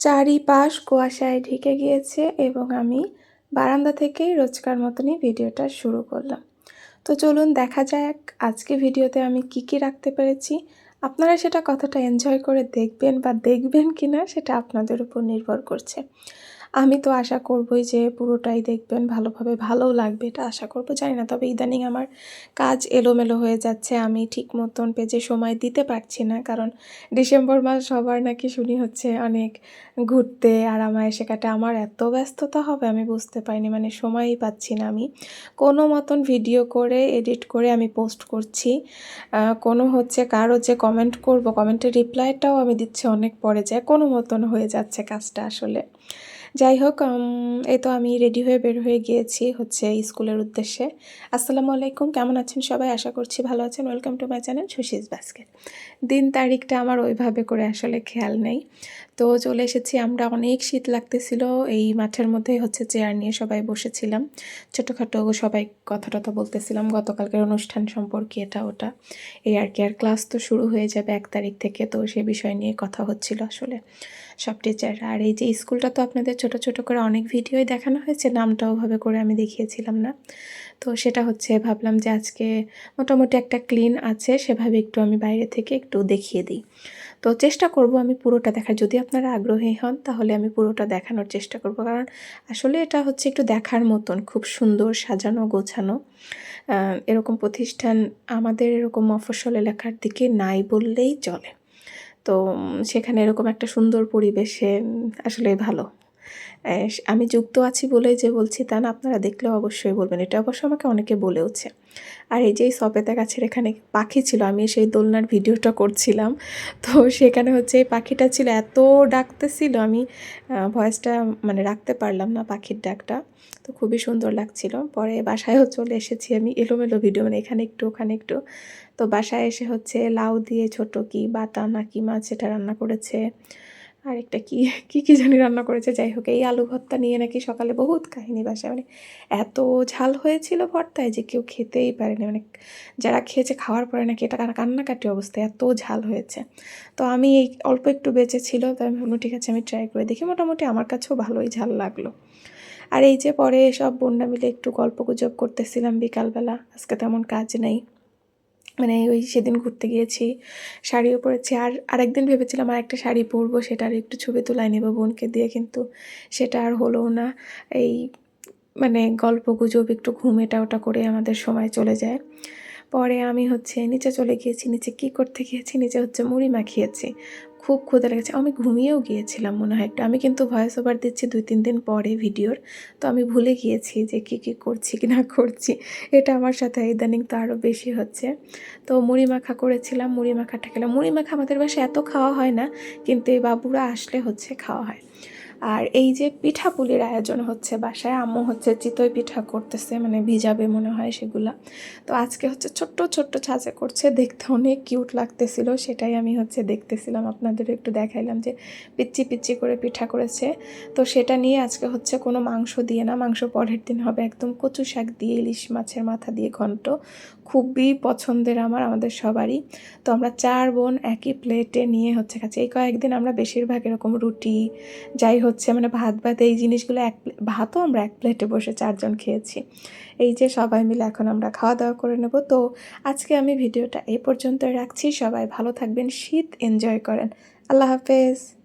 চারিপাশ কুয়াশায় ঢেকে গিয়েছে এবং আমি বারান্দা থেকেই রোজকার মতনই ভিডিওটা শুরু করলাম। তো চলুন দেখা যাক আজকে ভিডিওতে আমি কি রাখতে পেরেছি। আপনারা সেটা কতটা এনজয় করে দেখবেন বা দেখবেন কিনা সেটা আপনাদের উপর নির্ভর করছে। আমি তো আশা করবই যে পুরোটাই দেখবেন, ভালোভাবে ভালোও লাগবে এটা আশা করব। জানি না, তবে ইদানিং আমার কাজ এলোমেলো হয়ে যাচ্ছে। আমি ঠিক মতন পেজে সময় দিতে পারছি না, কারণ ডিসেম্বর মাস সবার নাকি শুনি হচ্ছে অনেক ঘুরতে আরামায়েশে কাটে। আমার এত ব্যস্ততা হবে আমি বুঝতে পারিনি, মানে সময়ই পাচ্ছি না। আমি কোনো মতন ভিডিও করে এডিট করে আমি পোস্ট করছি, কোনো হচ্ছে কারো যে কমেন্ট করব, কমেন্টের রিপ্লাইটাও আমি দিচ্ছি অনেক পরে যায়, কোনো মতন হয়ে যাচ্ছে কাজটা আসলে। যাই হোক, এই তো আমি রেডি হয়ে বের হয়ে গিয়েছি হচ্ছে স্কুলের উদ্দেশ্যে। আসসালামু আলাইকুম, কেমন আছেন সবাই? আশা করছি ভালো আছেন। Welcome to my channel Sushis basket. দিন তারিখটা আমার ওইভাবে করে আসলে খেয়াল নেই। তো চলে এসেছি আমরা, অনেক শীত লাগতেছিল। এই মাঠের মধ্যেই হচ্ছে চেয়ার নিয়ে সবাই বসেছিলাম, ছোটোখাটো সবাই কথা টথা বলতেছিলাম গতকালকের অনুষ্ঠান সম্পর্কে, এটা ওটা এই আর কি। আর ক্লাস তো শুরু হয়ে যাবে 1 তারিখ থেকে, তো সে বিষয় নিয়ে কথা হচ্ছিল আসলে সব টিচাররা। আর এই যে স্কুলটা তো আপনাদের ছোট ছোট করে অনেক ভিডিওই দেখানো হয়েছে, নামটা ওভাবে করে আমি দেখিয়েছিলাম না। তো সেটা হচ্ছে ভাবলাম যে আজকে মোটামুটি একটা ক্লিন আছে, সেভাবে একটু আমি বাইরে থেকে একটু দেখিয়ে দিই। তো চেষ্টা করব আমি পুরোটা দেখার, যদি আপনারা আগ্রহী হন তাহলে আমি পুরোটা দেখানোর চেষ্টা করব, কারণ আসলে এটা হচ্ছে একটু দেখার মতন, খুব সুন্দর সাজানো গোছানো। এরকম প্রতিষ্ঠান আমাদের এরকম মফস্বল এলাকার দিকে নাই বললেই চলে। তো সেখানে এরকম একটা সুন্দর পরিবেশে আসলে ভালো। আমি যুক্ত আছি বলেই যে বলছি তা না, আপনারা দেখলেও অবশ্যই বলবেন। এটা অবশ্য আমাকে অনেকে বলেওছে। আর এই যে এই সপেতা গাছের এখানে পাখি ছিল, আমি সেই দোলনার ভিডিওটা করছিলাম, তো সেখানে হচ্ছে এই পাখিটা ছিল, এত ডাকতেছিল, আমি ভয়েসটা মানে রাখতে পারলাম না পাখির ডাকটা। তো খুবই সুন্দর লাগছিল। পরে বাসায়ও চলে এসেছি আমি, এলোমেলো ভিডিও, মানে এখানে একটু ওখানে একটু। তো বাসায় এসে হচ্ছে লাউ দিয়ে ছোট কি বাটা না কি মাছ এটা রান্না করেছে, আর একটা কি জানি রান্না করেছে। যাই হোক, এই আলু ভর্তা নিয়ে নাকি সকালে বহুত কাহিনী বাসায়, মানে এত ঝাল হয়েছিল ভর্তায় যে কেউ খেতেই পারেনি, মানে যারা খেয়েছে খাওয়ার পরে নাকি এটা কান্নাকাটি অবস্থা, এত ঝাল হয়েছে। তো আমি এই অল্প একটু বেঁচে ছিল, তো আমি ভাবলাম ঠিক আছে আমি ট্রাই করে দেখি, মোটামুটি আমার কাছেও ভালোই ঝাল লাগলো। আর এই যে পরে সব বোনরা মিলে একটু গল্পগুজব করতেছিলাম বিকালবেলা, আজকে তেমন কাজ নেই, মানে ওই সেদিন ঘুরতে গিয়েছি, শাড়িও পরেছি। আর আরেকদিন ভেবেছিলাম আর একটা শাড়ি পরবো, সেটার একটু ছবি তুলায় নেবো বোনকে দিয়ে, কিন্তু সেটা আর হলো না। এই মানে গল্পগুজব একটু ঘুম এটা ওটা করে আমাদের সময় চলে যায়। পরে আমি হচ্ছে নিচে চলে গিয়েছি। নিচে কি করতে গিয়েছি, নিচে হচ্ছে মুড়ি মাখিয়েছি। খুব ক্ষুধা লেগেছে, আমি ঘুমিয়েও গিয়েছিলাম মনে হয় একটু। আমি কিন্তু ভয়েস ওভার দিচ্ছি 2-3 দিন পরে ভিডিওর, তো আমি ভুলে গিয়েছি যে কি করছি কি না করছি। এটা আমার সাথে ইদানিং তো আরও বেশি হচ্ছে। তো মুড়ি মাখা করেছিলাম, মুড়ি মাখাটা খেলাম। মুড়ি মাখা আমাদের বাসায় এত খাওয়া হয় না, কিন্তু এই বাবুরা আসলে হচ্ছে খাওয়া হয়। আর এই যে পিঠাপুলির আয়োজন হচ্ছে বাসায়, আম্মু হচ্ছে চিতই পিঠা করতেছে, মানে ভিজাবে মনে হয় সেগুলা। তো আজকে হচ্ছে ছোট্ট ছোট্ট ছাঁচে করছে, দেখতে অনেক কিউট লাগতেছিল, সেটাই আমি হচ্ছে দেখতেছিলাম, আপনাদেরও একটু দেখাইলাম যে পিচ্চি পিচ্চি করে পিঠা করেছে। তো সেটা নিয়ে আজকে হচ্ছে কোনো মাংস দিয়ে না, মাংস পরের দিন হবে, একদম কচু শাক দিয়ে ইলিশ মাছের মাথা দিয়ে ঘন্ট, খুবই পছন্দের আমাদের সবারই। তো আমরা 4 বোন একই প্লেটে নিয়ে হচ্ছে খাচ্ছি। এই কয়েকদিন আমরা বেশিরভাগ এরকম রুটি যাই হচ্ছে, মানে ভাত এই জিনিসগুলো ভাতও আমরা 1 প্লেটে বসে 4 জন খেয়েছি। এই যে সবাই মিলে এখন আমরা খাওয়া দাওয়া করে নেব। তো আজকে আমি ভিডিওটা এই পর্যন্তই রাখছি। সবাই ভালো থাকবেন, শীত এনজয় করেন। আল্লাহ হাফেজ।